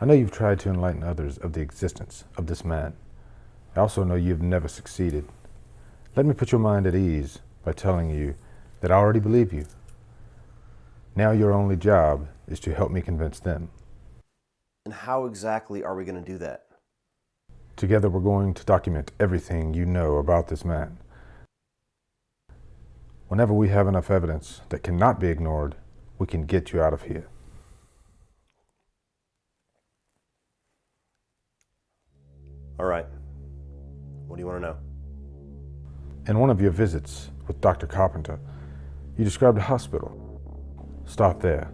I know you've tried to enlighten others of the existence of this man. I also know you've never succeeded. Let me put your mind at ease by telling you that I already believe you. Now your only job is to help me convince them. And how exactly are we going to do that? Together we're going to document everything you know about this man. Whenever we have enough evidence that cannot be ignored, we can get you out of here. All right. What do you want to know? In one of your visits with Dr. Carpenter, you described a hospital. Start there.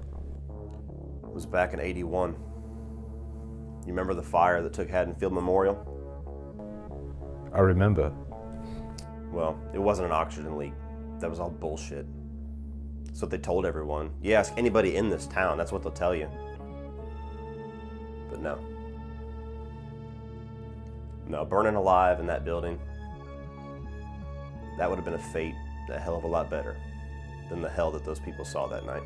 It was back in '81. You remember the fire that took Haddonfield Memorial? I remember. Well, it wasn't an oxygen leak. That was all bullshit. That's what they told everyone. You ask anybody in this town, that's what they'll tell you. But no. No, burning alive in that building, that would have been a fate a hell of a lot better than the hell that those people saw that night.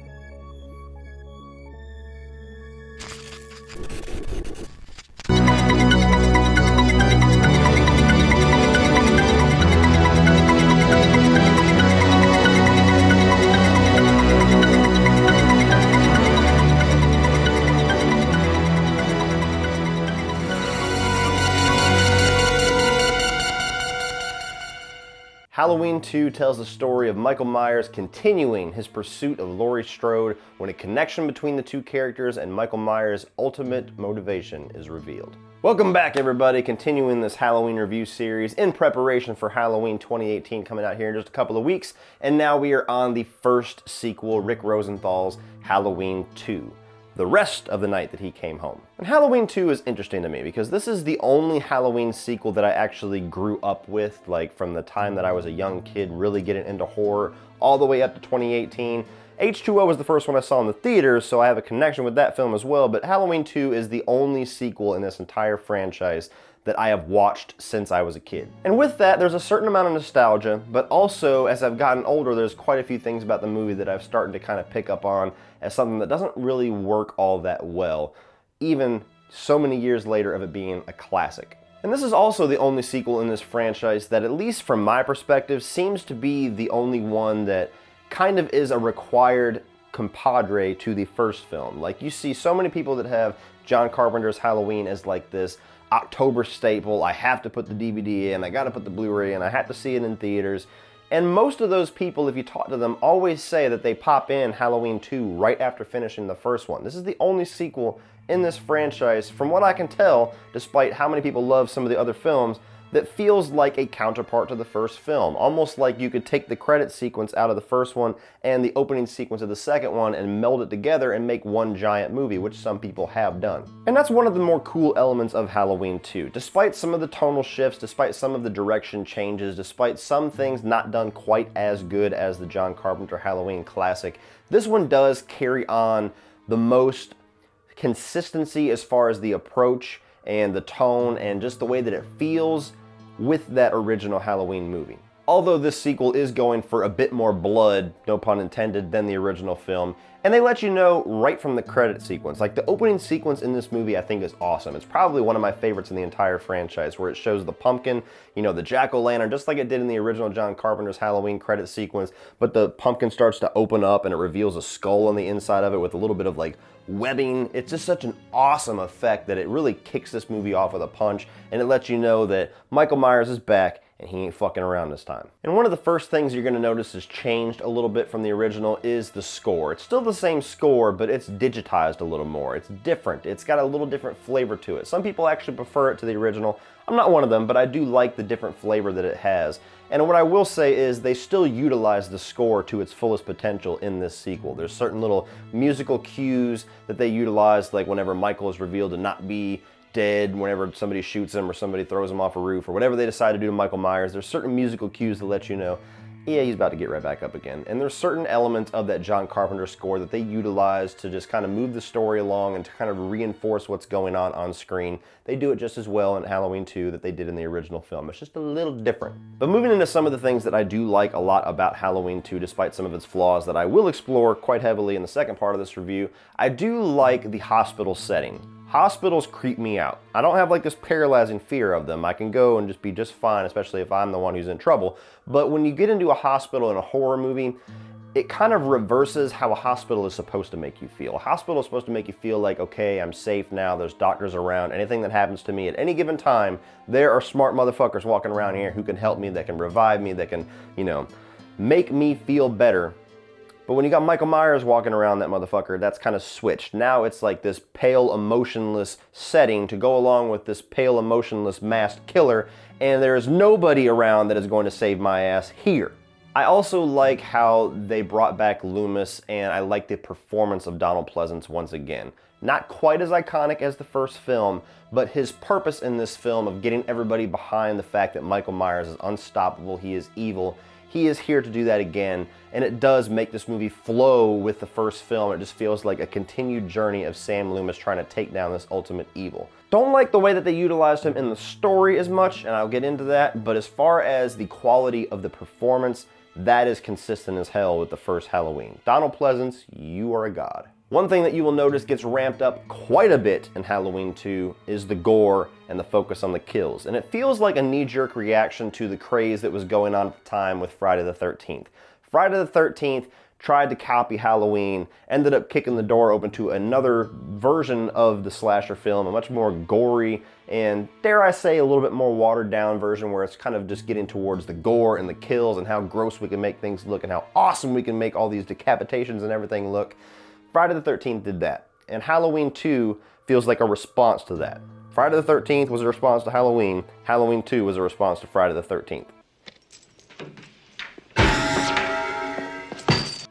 Halloween 2 tells the story of Michael Myers continuing his pursuit of Laurie Strode when a connection between the two characters and Michael Myers' ultimate motivation is revealed. Welcome back, everybody, continuing this Halloween review series in preparation for Halloween 2018 coming out here in just a couple of weeks, and now we are on the first sequel, Rick Rosenthal's Halloween 2. The rest of the night that he came home. And Halloween 2 is interesting to me because this is the only Halloween sequel that I actually grew up with, like from the time that I was a young kid really getting into horror all the way up to 2018. H2O was the first one I saw in the theaters, so I have a connection with that film as well, but Halloween 2 is the only sequel in this entire franchise that I have watched since I was a kid. And with that, there's a certain amount of nostalgia, but also as I've gotten older, there's quite a few things about the movie that I've started to kind of pick up on as something that doesn't really work all that well, even so many years later of it being a classic. And this is also the only sequel in this franchise that, at least from my perspective, seems to be the only one that kind of is a required compadre to the first film. Like, you see so many people that have John Carpenter's Halloween as like this October staple. I have to put the DVD in, I gotta put the Blu-ray in, I have to see it in theaters. And most of those people, if you talk to them, always say that they pop in Halloween 2 right after finishing the first one. This is the only sequel in this franchise, from what I can tell, despite how many people love some of the other films, that feels like a counterpart to the first film. Almost like you could take the credit sequence out of the first one and the opening sequence of the second one and meld it together and make one giant movie, which some people have done. And that's one of the more cool elements of Halloween 2. Despite some of the tonal shifts, despite some of the direction changes, despite some things not done quite as good as the John Carpenter Halloween classic, this one does carry on the most consistency as far as the approach and the tone and just the way that it feels with that original Halloween movie. Although this sequel is going for a bit more blood, no pun intended, than the original film, and they let you know right from the credit sequence. Like, the opening sequence in this movie I think is awesome. It's probably one of my favorites in the entire franchise, where it shows the pumpkin, you know, the jack-o'-lantern, just like it did in the original John Carpenter's Halloween credit sequence, but the pumpkin starts to open up and it reveals a skull on the inside of it with a little bit of like webbing. It's just such an awesome effect that it really kicks this movie off with a punch, and it lets you know that Michael Myers is back and he ain't fucking around this time. And one of the first things you're gonna notice has changed a little bit from the original is the score. It's still the same score, but it's digitized a little more. It's different. It's got a little different flavor to it. Some people actually prefer it to the original. I'm not one of them, but I do like the different flavor that it has. And what I will say is they still utilize the score to its fullest potential in this sequel. There's certain little musical cues that they utilize, like whenever Michael is revealed to not be dead, whenever somebody shoots him or somebody throws him off a roof or whatever they decide to do to Michael Myers, there's certain musical cues that let you know, yeah, he's about to get right back up again. And there's certain elements of that John Carpenter score that they utilize to just kind of move the story along and to kind of reinforce what's going on screen. They do it just as well in Halloween 2 that they did in the original film. It's just a little different. But moving into some of the things that I do like a lot about Halloween 2, despite some of its flaws that I will explore quite heavily in the second part of this review, I do like the hospital setting. Hospitals creep me out. I don't have like this paralyzing fear of them. I can go and just be just fine, especially if I'm the one who's in trouble. But when you get into a hospital in a horror movie, it kind of reverses how a hospital is supposed to make you feel. A hospital is supposed to make you feel like, okay, I'm safe now, there's doctors around, anything that happens to me at any given time, there are smart motherfuckers walking around here who can help me, that can revive me, that can, make me feel better. But when you got Michael Myers walking around that motherfucker, that's kind of switched. Now it's like this pale, emotionless setting to go along with this pale, emotionless masked killer, and there is nobody around that is going to save my ass here. I also like how they brought back Loomis, and I like the performance of Donald Pleasance once again. Not quite as iconic as the first film, but his purpose in this film of getting everybody behind the fact that Michael Myers is unstoppable, he is evil, he is here to do that again, and it does make this movie flow with the first film. It just feels like a continued journey of Sam Loomis trying to take down this ultimate evil. Don't like the way that they utilized him in the story as much, and I'll get into that, but as far as the quality of the performance, that is consistent as hell with the first Halloween. Donald Pleasance, you are a god. One thing that you will notice gets ramped up quite a bit in Halloween 2 is the gore and the focus on the kills. And it feels like a knee-jerk reaction to the craze that was going on at the time with Friday the 13th. Friday the 13th tried to copy Halloween, ended up kicking the door open to another version of the slasher film, a much more gory and, dare I say, a little bit more watered down version where it's kind of just getting towards the gore and the kills and how gross we can make things look and how awesome we can make all these decapitations and everything look. Friday the 13th did that, and Halloween 2 feels like a response to that. Friday the 13th was a response to Halloween. Halloween 2 was a response to Friday the 13th.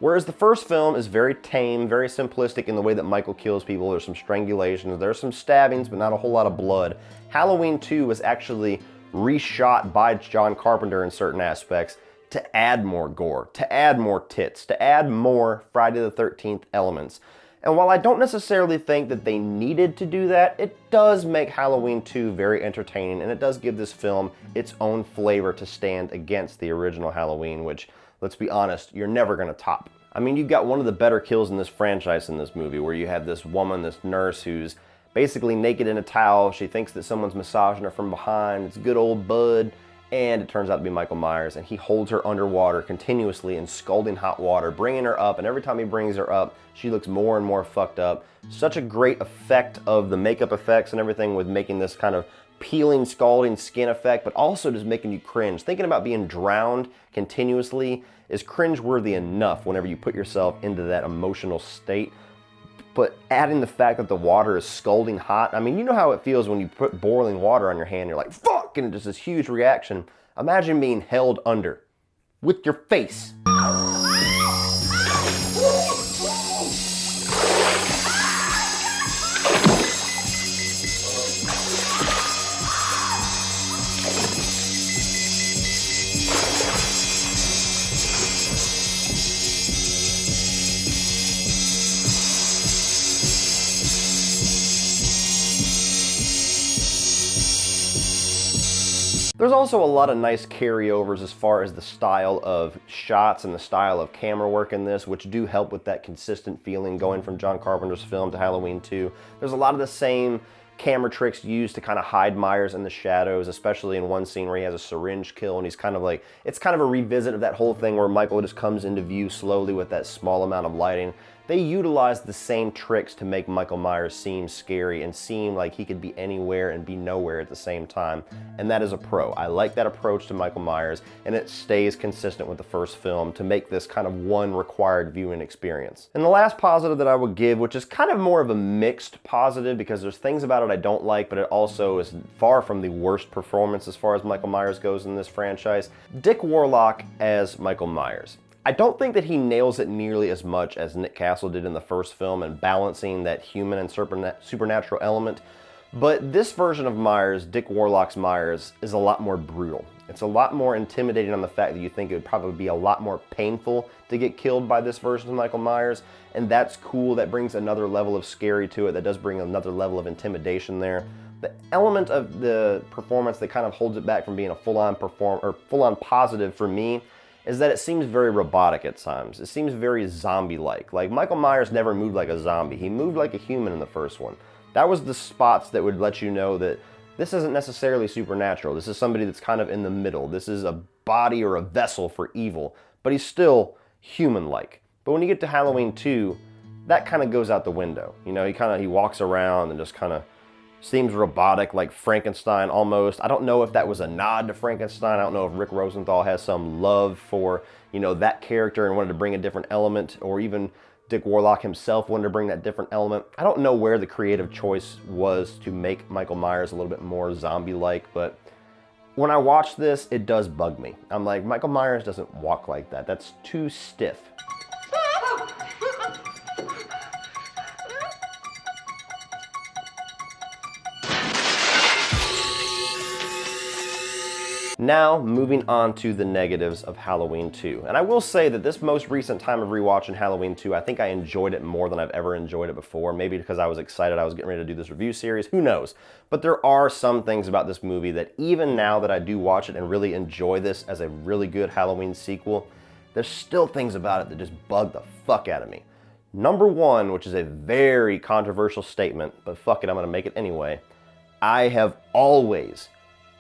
Whereas the first film is very tame, very simplistic in the way that Michael kills people. There's some strangulations, there's some stabbings, but not a whole lot of blood. Halloween 2 was actually reshot by John Carpenter in certain aspects to add more gore, to add more tits, to add more Friday the 13th elements. And while I don't necessarily think that they needed to do that, it does make Halloween 2 very entertaining, and it does give this film its own flavor to stand against the original Halloween, which, let's be honest, you're never gonna top. I mean, you've got one of the better kills in this franchise in this movie, where you have this woman, this nurse, who's basically naked in a towel. She thinks that someone's massaging her from behind. It's good old Bud. And it turns out to be Michael Myers, and he holds her underwater continuously in scalding hot water, bringing her up, and every time he brings her up, she looks more and more fucked up. Such a great effect of the makeup effects and everything with making this kind of peeling, scalding skin effect, but also just making you cringe. Thinking about being drowned continuously is cringeworthy enough whenever you put yourself into that emotional state. But adding the fact that the water is scalding hot, I mean, you know how it feels when you put boiling water on your hand, you're like, fuck, and just this huge reaction. Imagine being held under with your face. There's also a lot of nice carryovers as far as the style of shots and the style of camera work in this, which do help with that consistent feeling going from John Carpenter's film to Halloween 2. There's a lot of the same camera tricks used to kind of hide Myers in the shadows, especially in one scene where he has a syringe kill, and he's kind of like, it's kind of a revisit of that whole thing where Michael just comes into view slowly with that small amount of lighting. They utilized the same tricks to make Michael Myers seem scary and seem like he could be anywhere and be nowhere at the same time, and that is a pro. I like that approach to Michael Myers, and it stays consistent with the first film to make this kind of one required viewing experience. And the last positive that I would give, which is kind of more of a mixed positive because there's things about it I don't like, but it also is far from the worst performance as far as Michael Myers goes in this franchise, Dick Warlock as Michael Myers. I don't think that he nails it nearly as much as Nick Castle did in the first film in balancing that human and supernatural element, but this version of Myers, Dick Warlock's Myers, is a lot more brutal. It's a lot more intimidating on the fact that you think it would probably be a lot more painful to get killed by this version of Michael Myers, and that's cool. That brings another level of scary to it. That does bring another level of intimidation there. The element of the performance that kind of holds it back from being a full-on positive for me is that it seems very robotic at times. It seems very zombie-like. Like, Michael Myers never moved like a zombie. He moved like a human in the first one. That was the spots that would let you know that this isn't necessarily supernatural. This is somebody that's kind of in the middle. This is a body or a vessel for evil, but he's still human-like. But when you get to Halloween 2, that kind of goes out the window. You know, he walks around and just kind of seems robotic, like Frankenstein almost. I don't know if that was a nod to Frankenstein. I don't know if Rick Rosenthal has some love for, you know, that character and wanted to bring a different element, or even Dick Warlock himself wanted to bring that different element. I don't know where the creative choice was to make Michael Myers a little bit more zombie-like, but when I watch this, it does bug me. I'm like, Michael Myers doesn't walk like that. That's too stiff. Now, moving on to the negatives of Halloween 2. And I will say that this most recent time of rewatching Halloween 2, I think I enjoyed it more than I've ever enjoyed it before. Maybe because I was excited I was getting ready to do this review series, who knows? But there are some things about this movie that even now that I do watch it and really enjoy this as a really good Halloween sequel, there's still things about it that just bug the fuck out of me. Number one, which is a very controversial statement, but fuck it, I'm gonna make it anyway. I have always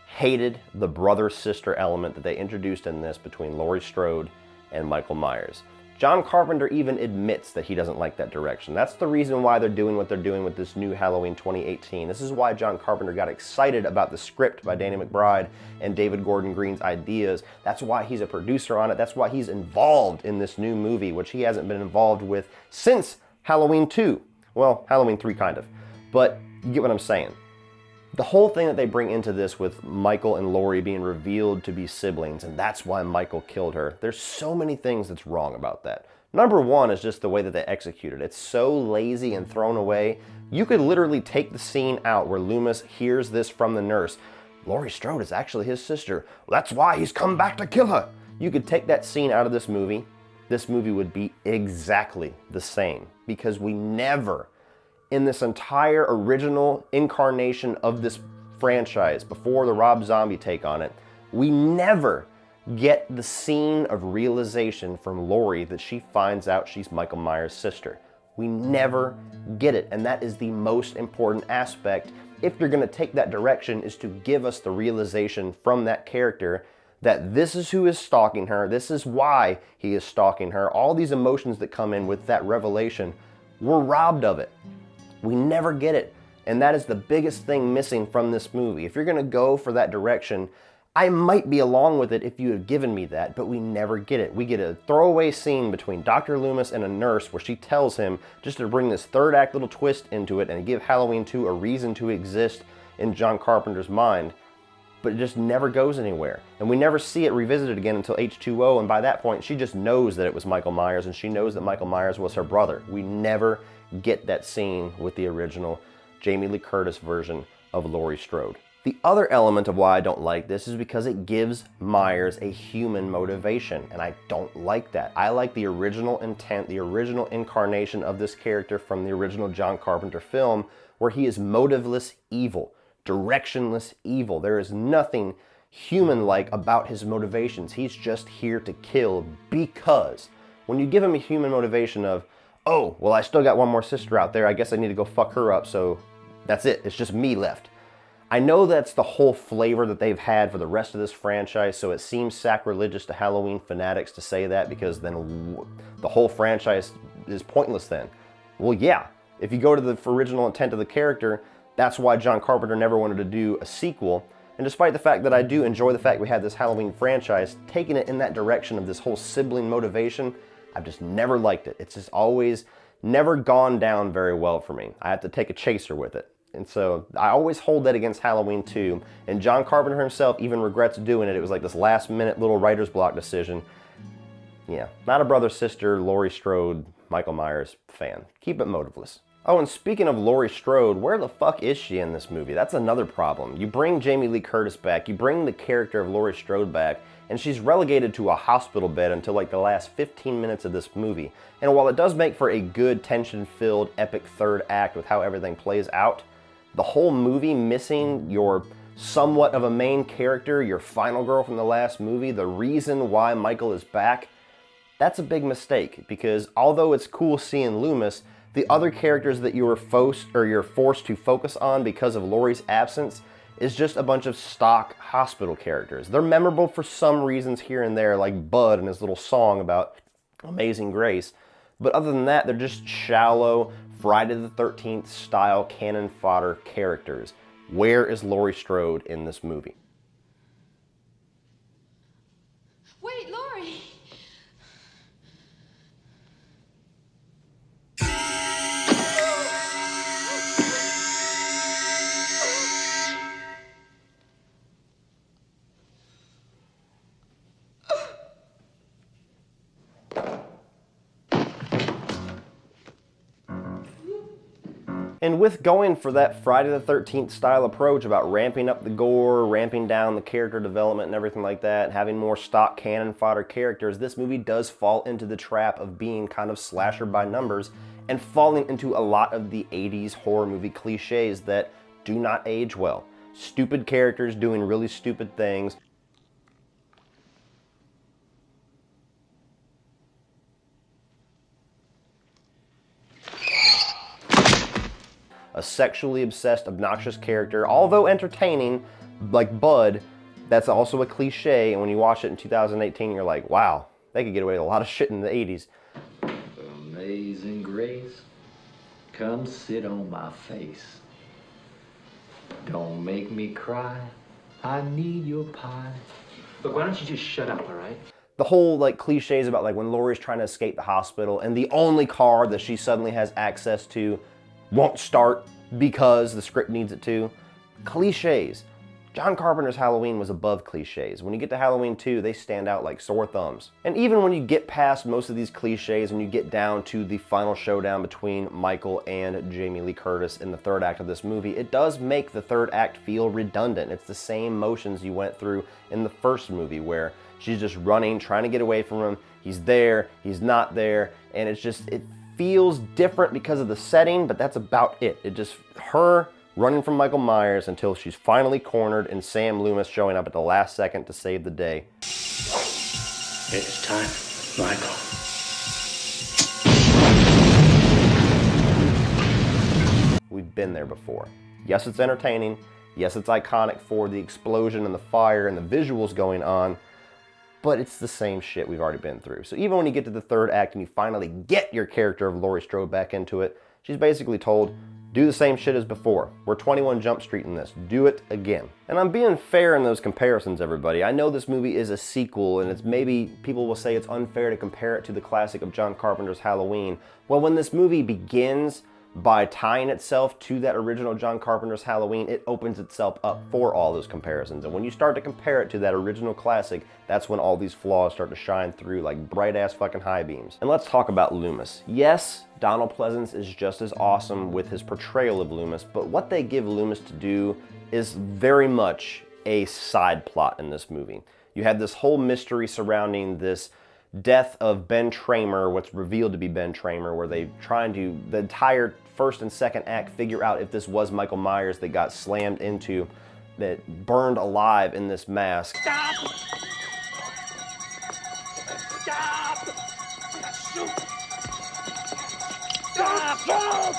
hated the brother-sister element that they introduced in this between Laurie Strode and Michael Myers. John Carpenter even admits that he doesn't like that direction. That's the reason why they're doing what they're doing with this new Halloween 2018. This is why John Carpenter got excited about the script by Danny McBride and David Gordon Green's ideas. That's why he's a producer on it. That's why he's involved in this new movie, which he hasn't been involved with since Halloween 2. Well, Halloween 3 kind of. But you get what I'm saying. The whole thing that they bring into this with Michael and Laurie being revealed to be siblings, and that's why Michael killed her, there's so many things that's wrong about that. Number one is just the way that they executed it. It's so lazy and thrown away. You could literally take the scene out where Loomis hears this from the nurse. Laurie Strode is actually his sister. That's why he's come back to kill her. You could take that scene out of this movie. This movie would be exactly the same, because we never, in this entire original incarnation of this franchise, before the Rob Zombie take on it, we never get the scene of realization from Laurie that she finds out she's Michael Myers' sister. We never get it, and that is the most important aspect. If you're gonna take that direction, is to give us the realization from that character that this is who is stalking her, this is why he is stalking her. All these emotions that come in with that revelation, we're robbed of it. We never get it, and that is the biggest thing missing from this movie. If you're gonna go for that direction, I might be along with it if you had given me that, but we never get it. We get a throwaway scene between Dr. Loomis and a nurse where she tells him just to bring this third act little twist into it and give Halloween 2 a reason to exist in John Carpenter's mind, but it just never goes anywhere. And we never see it revisited again until H2O, and by that point, she just knows that it was Michael Myers, and she knows that Michael Myers was her brother. We never get that scene with the original Jamie Lee Curtis version of Laurie Strode. The other element of why I don't like this is because it gives Myers a human motivation, and I don't like that. I like the original intent, the original incarnation of this character from the original John Carpenter film, where he is motiveless evil, directionless evil. There is nothing human-like about his motivations. He's just here to kill because when you give him a human motivation of, oh, well, I still got one more sister out there, I guess I need to go fuck her up, so that's it, it's just me left. I know that's the whole flavor that they've had for the rest of this franchise, so it seems sacrilegious to Halloween fanatics to say that, because then the whole franchise is pointless then. Well, yeah, if you go to the original intent of the character, that's why John Carpenter never wanted to do a sequel. And despite the fact that I do enjoy the fact we had this Halloween franchise, taking it in that direction of this whole sibling motivation, I've just never liked it. It's just always never gone down very well for me. I have to take a chaser with it. And so I always hold that against Halloween 2. And John Carpenter himself even regrets doing it. It was like this last minute little writer's block decision. Yeah, not a brother-sister, Laurie Strode, Michael Myers fan. Keep it motiveless. Oh, and speaking of Laurie Strode, where the fuck is she in this movie? That's another problem. You bring Jamie Lee Curtis back, you bring the character of Laurie Strode back, and she's relegated to a hospital bed until like the last 15 minutes of this movie. And while it does make for a good tension-filled epic third act with how everything plays out, the whole movie missing your somewhat of a main character, your final girl from the last movie, the reason why Michael is back, that's a big mistake, because although it's cool seeing Loomis, The other characters that you're forced to focus on because of Laurie's absence is just a bunch of stock hospital characters. They're memorable for some reasons here and there, like Bud and his little song about Amazing Grace. But other than that, they're just shallow Friday the 13th style cannon fodder characters. Where is Laurie Strode in this movie? Wait, Laurie! And with going for that Friday the 13th style approach about ramping up the gore, ramping down the character development and everything like that, having more stock cannon fodder characters, this movie does fall into the trap of being kind of slasher by numbers and falling into a lot of the 80s horror movie cliches that do not age well. Stupid characters doing really stupid things. A sexually obsessed, obnoxious character, although entertaining, like Bud, that's also a cliche, and when you watch it in 2018, you're like, wow, they could get away with a lot of shit in the 80s. Amazing Grace, come sit on my face. Don't make me cry, I need your pie. Look, why don't you just shut up, all right? The whole like cliches about like when Laurie's trying to escape the hospital and the only car that she suddenly has access to won't start because the script needs it to. Cliches. John Carpenter's Halloween was above cliches. When you get to Halloween 2, they stand out like sore thumbs. And even when you get past most of these cliches and you get down to the final showdown between Michael and Jamie Lee Curtis in the third act of this movie, it does make the third act feel redundant. It's the same motions you went through in the first movie where she's just running, trying to get away from him. He's there, he's not there, and it's just, it feels different because of the setting, but that's about it. It just, her running from Michael Myers until she's finally cornered and Sam Loomis showing up at the last second to save the day. It's time, Michael. We've been there before. Yes, it's entertaining. Yes, it's iconic for the explosion and the fire and the visuals going on, but it's the same shit we've already been through. So even when you get to the third act and you finally get your character of Laurie Strode back into it, she's basically told, do the same shit as before. We're 21 Jump Street in this. Do it again. And I'm being fair in those comparisons, everybody. I know this movie is a sequel, and it's maybe people will say it's unfair to compare it to the classic of John Carpenter's Halloween. Well, when this movie begins by tying itself to that original John Carpenter's Halloween, it opens itself up for all those comparisons. And when you start to compare it to that original classic, that's when all these flaws start to shine through like bright ass fucking high beams. And let's talk about Loomis. Yes, Donald Pleasence is just as awesome with his portrayal of Loomis, but what they give Loomis to do is very much a side plot in this movie. You have this whole mystery surrounding this death of Ben Tramer, what's revealed to be Ben Tramer, where they trying to, the entire first and second act, figure out if this was Michael Myers that got slammed into, that burned alive in this mask. Stop! Stop! Shoot! Stop! Stop!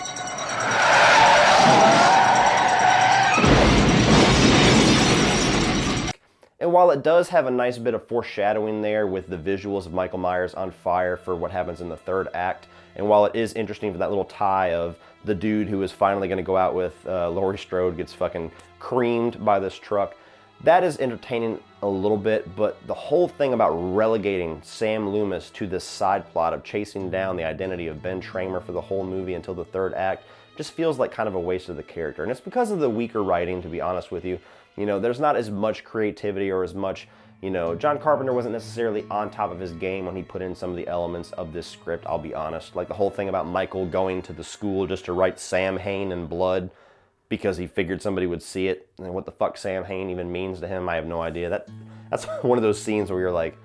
And while it does have a nice bit of foreshadowing there with the visuals of Michael Myers on fire for what happens in the third act, and while it is interesting for that little tie of the dude who is finally going to go out with Laurie Strode gets fucking creamed by this truck, that is entertaining a little bit, but the whole thing about relegating Sam Loomis to this side plot of chasing down the identity of Ben Tramer for the whole movie until the third act just feels like kind of a waste of the character. And it's because of the weaker writing, to be honest with you. You know, there's not as much creativity or as much, you know, John Carpenter wasn't necessarily on top of his game when he put in some of the elements of this script, I'll be honest. Like the whole thing about Michael going to the school just to write Sam Hain in blood because he figured somebody would see it. And what the fuck Sam Hain even means to him, I have no idea. That's one of those scenes where you're like,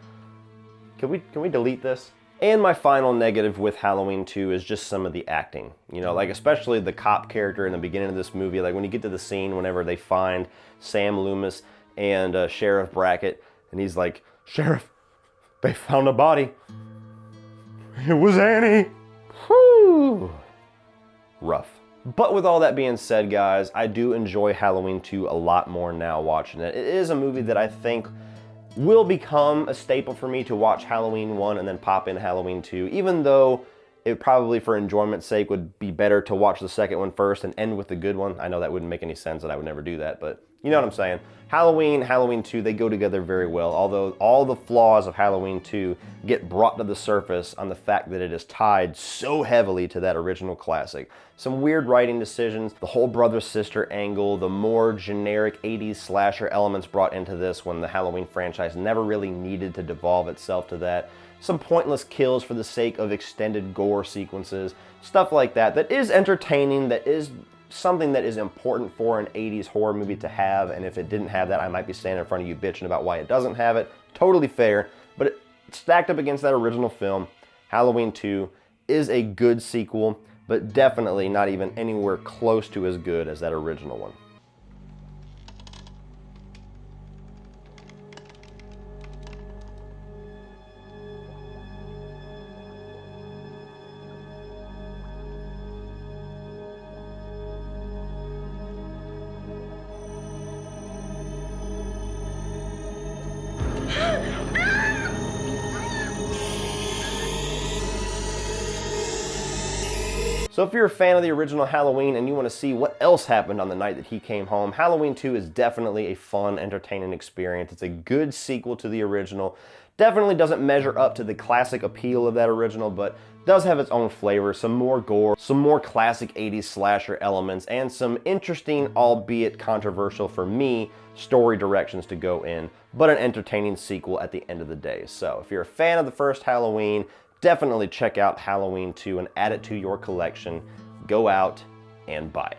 can we delete this? And my final negative with Halloween 2 is just some of the acting. You know, like especially the cop character in the beginning of this movie, like when you get to the scene whenever they find Sam Loomis and Sheriff Brackett, and he's like, Sheriff, they found a body. It was Annie. Whew. rough. But with all that being said, guys, I do enjoy Halloween 2 a lot more now watching it. It is a movie that I think will become a staple for me to watch Halloween 1 and then pop in Halloween 2, even though it probably, for enjoyment's sake, would be better to watch the second one first and end with the good one. I know that wouldn't make any sense and I would never do that, but you know what I'm saying. Halloween 2, they go together very well, although all the flaws of Halloween 2 get brought to the surface on the fact that it is tied so heavily to that original classic. Some weird writing decisions, the whole brother-sister angle, the more generic 80s slasher elements brought into this when the Halloween franchise never really needed to devolve itself to that. Some pointless kills for the sake of extended gore sequences, stuff like that, that is entertaining, that is something that is important for an 80s horror movie to have, and if it didn't have that, I might be standing in front of you bitching about why it doesn't have it. Totally fair, but it, stacked up against that original film, Halloween 2 is a good sequel, but definitely not even anywhere close to as good as that original one. So if you're a fan of the original Halloween and you want to see what else happened on the night that he came home, Halloween 2 is definitely a fun, entertaining experience. It's a good sequel to the original. Definitely doesn't measure up to the classic appeal of that original, but does have its own flavor, some more gore, some more classic 80s slasher elements, and some interesting, albeit controversial for me, story directions to go in, but an entertaining sequel at the end of the day. So if you're a fan of the first Halloween, definitely check out Halloween 2 and add it to your collection. Go out and buy it.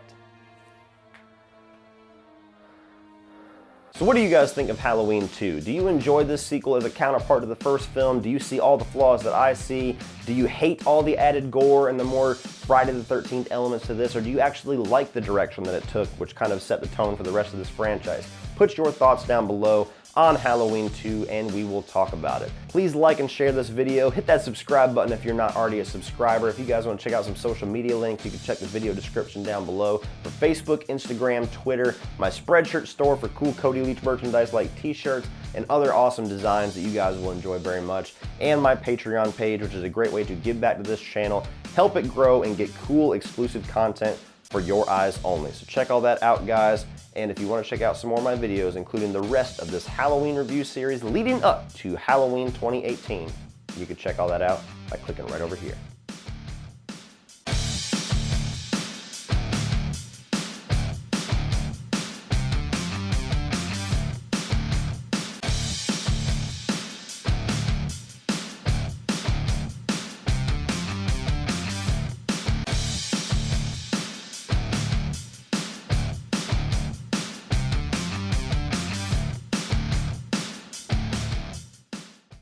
So what do you guys think of Halloween 2? Do you enjoy this sequel as a counterpart to the first film? Do you see all the flaws that I see? Do you hate all the added gore and the more Friday the 13th elements to this? Or do you actually like the direction that it took, which kind of set the tone for the rest of this franchise? Put your thoughts down below on Halloween 2 and we will talk about it. Please like and share this video. Hit that subscribe button if you're not already a subscriber. If you guys want to check out some social media links, you can check the video description down below for Facebook, Instagram, Twitter, my Spreadshirt store for cool Cody Leach merchandise like t-shirts and other awesome designs that you guys will enjoy very much, and my Patreon page, which is a great way to give back to this channel, help it grow, and get cool exclusive content for your eyes only. So check all that out, guys. And if you want to check out some more of my videos, including the rest of this Halloween review series leading up to Halloween 2018, you can check all that out by clicking right over here.